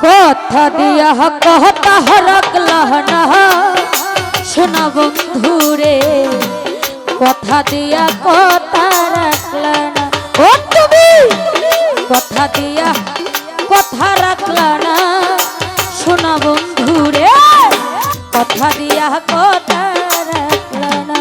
কথা দিয়া কথা রাখলাম না শোনা বন্ধুরে, কথা দিয়া কথা রাখলা না। ও তুমি কথা দিয়া কথা রাখলা না শোনা বন্ধুরে, কথা দিয়া কথা রাখলা না।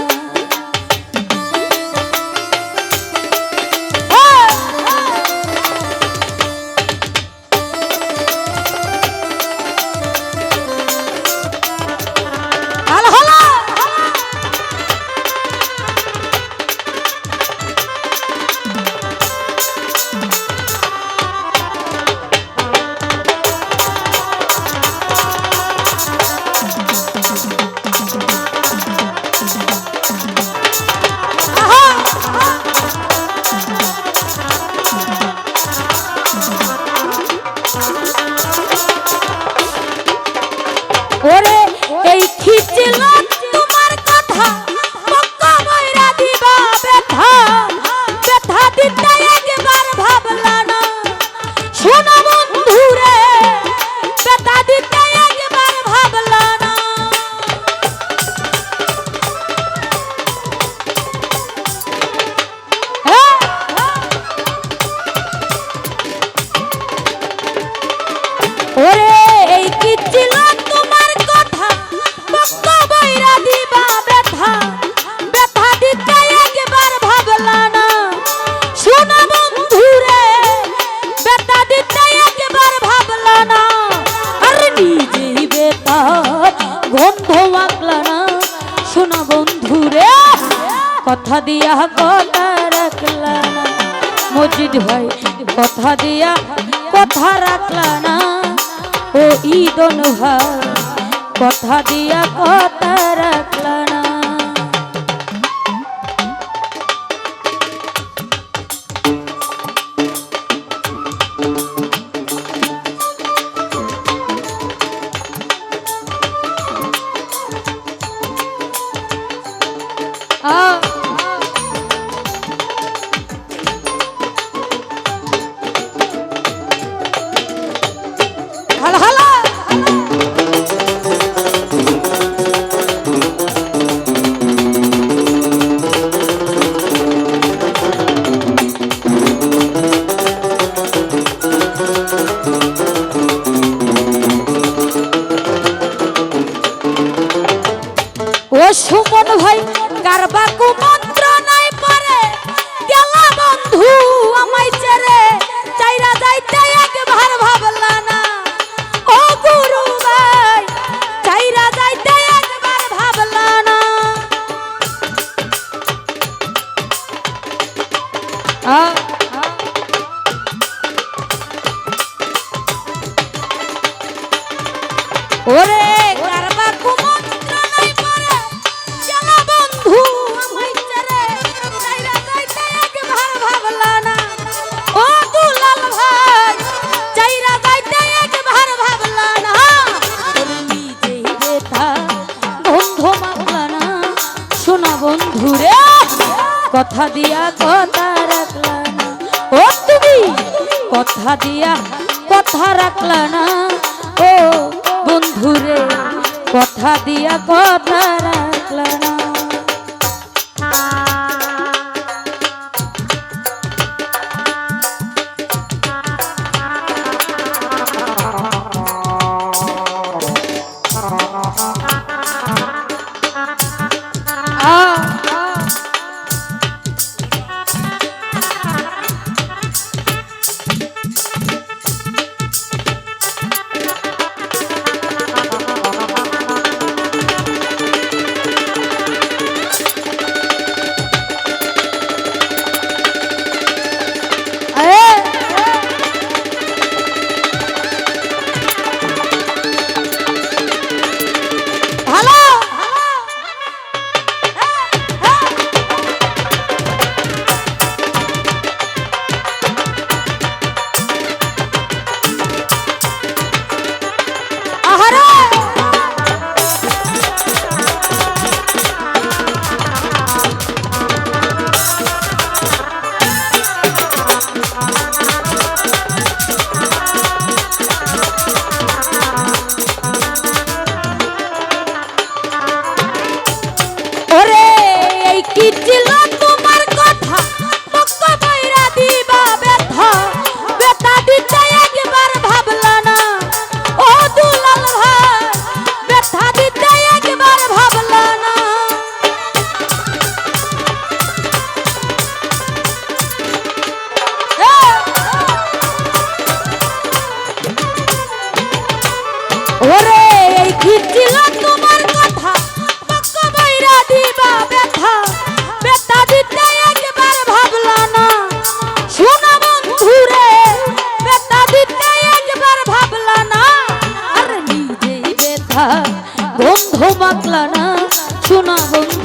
ওরে এই খিচিল তোমার কথা মক্কা বইরা দিবা ব্যথা, ব্যথা দিতে একবার ভাবলা না শোনা বন্ধুরে, ব্যথা দিতে একবার ভাবলা না। ওরে এই খিচিল কথা দিয়া কথা রাখলা না মজিদ ভাই, কথা দিয়া কথা রাখলা না। ও ঈদন ভাই কথা দিয়া কথা রাখলা না। ও সুমন ভাই কারবা কুমন্ত্র নাই পরে গেলা বন্ধু আমায় ছেড়ে, চাইরা যাইতে একবার ভাবলা না। ও গুরু ভাই চাইরা যাইতে একবার ভাবলা না। ওরে কারবা কুমন্ত্র নাই পরে গেলা বন্ধু আমায় ছেড়ে, চাইরা যাইতে একবার ভাবলা না। ও দুলাল ভাই চাইরা যাইতে একবার ভাবলা না। নিজেই বেতা বন্ধু মাগলা না শোনা বন্ধুরে, কথা দিয়া কথা রাখলা না। ও তুমি কথা দিয়া কথা রাখলা না। ও বন্ধুরে কথা দিয়া কথা রাখলা না।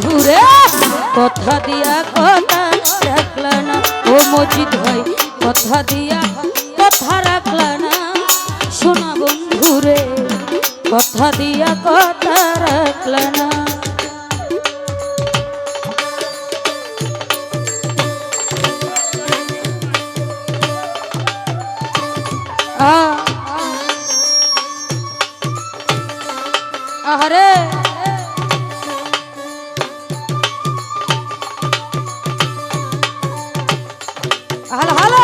বন্ধুরে কথা দিয়া কথা রাখলা না ও মজিদ ভাই কথা দিয়া কথা রাখলা না সোনা বন্ধুরে কথা দিয়া কথা রাখলা না আহারে হালা হালা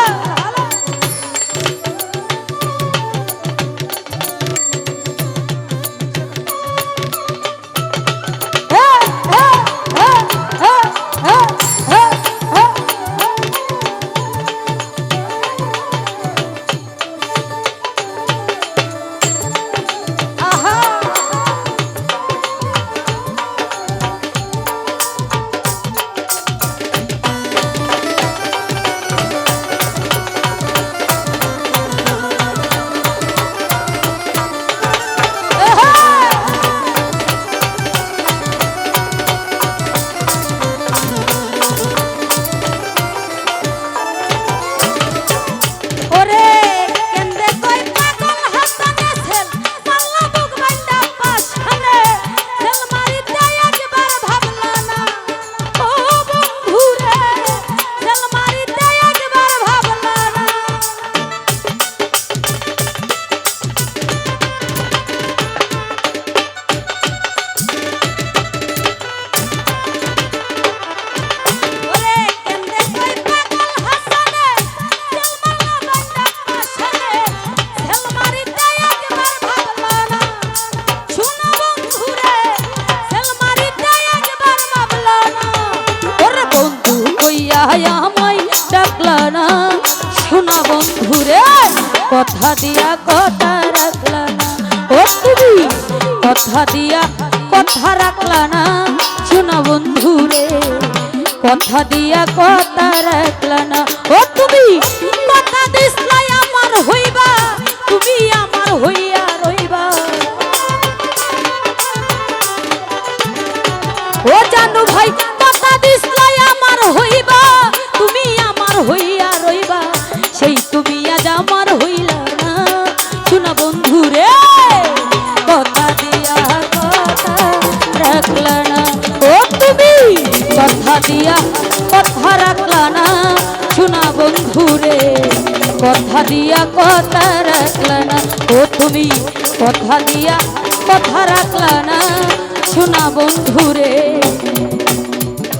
কথা দিয়া কথা রাখলা না ও তুমি কথা দিয়া কথা রাখলা না শোনা বন্ধুরে কথা দিয়া কথা রাখলা না ও তুমি কথা দিছলাই আমার হইবা তুমি আমার হইয়া রইবা ও জানু ভাই কথা দিছলাই আমার হইবা তুমি আমার হইয়া রইবা সেই তুমি আজ আমার হইলা না শোনা বন্ধুরে কথা দিয়া কথা রাখলা না ও তুমি কথা দিয়া কথা রাখলা না শোনা বন্ধুরে কথা দিয়া কথা রাখলা না ও তুমি কথা দিয়া কথা রাখলা না শোনা বন্ধুরে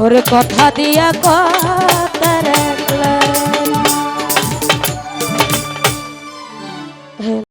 ওরে কথা দিয়া কথা